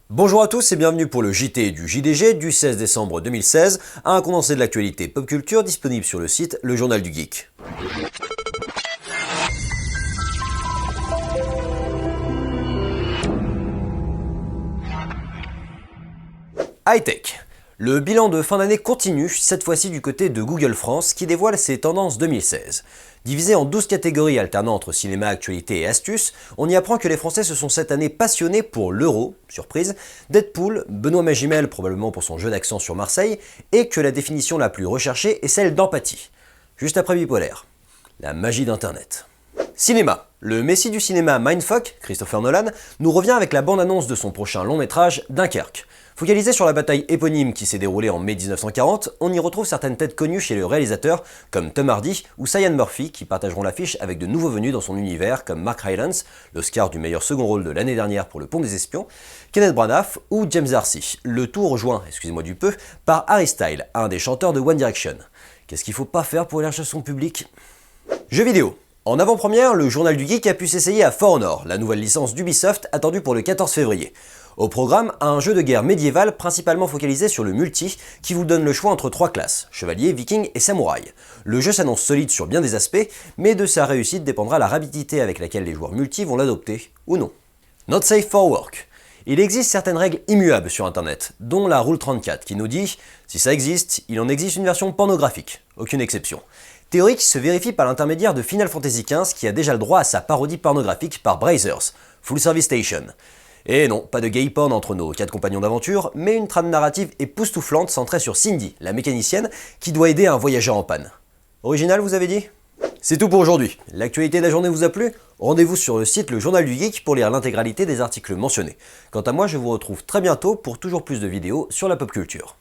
Bonjour à tous et bienvenue pour le JT du JDG du 16 décembre 2016, un condensé de l'actualité pop culture disponible sur le site Le Journal du Geek. High-tech. Le bilan de fin d'année continue, cette fois-ci du côté de Google France, qui dévoile ses tendances 2016. Divisé en 12 catégories alternant entre cinéma, actualité et astuces, on y apprend que les Français se sont cette année passionnés pour l'Euro, surprise, Deadpool, Benoît Magimel probablement pour son jeu d'accent sur Marseille, et que la définition la plus recherchée est celle d'empathie. Juste après Bipolaire. La magie d'Internet. Cinéma. Le messie du cinéma Mindfuck, Christopher Nolan, nous revient avec la bande-annonce de son prochain long-métrage Dunkerque. Focalisé sur la bataille éponyme qui s'est déroulée en mai 1940, on y retrouve certaines têtes connues chez le réalisateur, comme Tom Hardy ou Cillian Murphy, qui partageront l'affiche avec de nouveaux venus dans son univers, comme Mark Rylance, l'Oscar du meilleur second rôle de l'année dernière pour Le Pont des Espions, Kenneth Branagh ou James Darcy, le tout rejoint, excusez-moi du peu, par Harry Styles, un des chanteurs de One Direction. Qu'est-ce qu'il faut pas faire pour élargir son public? Jeux vidéo. En avant-première, le Journal du Geek a pu s'essayer à For Honor, la nouvelle licence d'Ubisoft attendue pour le 14 février. Au programme, un jeu de guerre médiéval principalement focalisé sur le multi, qui vous donne le choix entre 3 classes, chevalier, viking et samouraï. Le jeu s'annonce solide sur bien des aspects, mais de sa réussite dépendra la rapidité avec laquelle les joueurs multi vont l'adopter, ou non. Not safe for work. Il existe certaines règles immuables sur internet, dont la Rule 34 qui nous dit « Si ça existe, il en existe une version pornographique, aucune exception ». Théorie qui se vérifie par l'intermédiaire de Final Fantasy XV qui a déjà le droit à sa parodie pornographique par Brazzers, Full Service Station. Et non, pas de gay porn entre nos 4 compagnons d'aventure, mais une trame narrative époustouflante centrée sur Cindy, la mécanicienne, qui doit aider un voyageur en panne. Original, vous avez dit? C'est tout pour aujourd'hui. L'actualité de la journée vous a plu? Rendez-vous sur le site Le Journal du Geek pour lire l'intégralité des articles mentionnés. Quant à moi, je vous retrouve très bientôt pour toujours plus de vidéos sur la pop culture.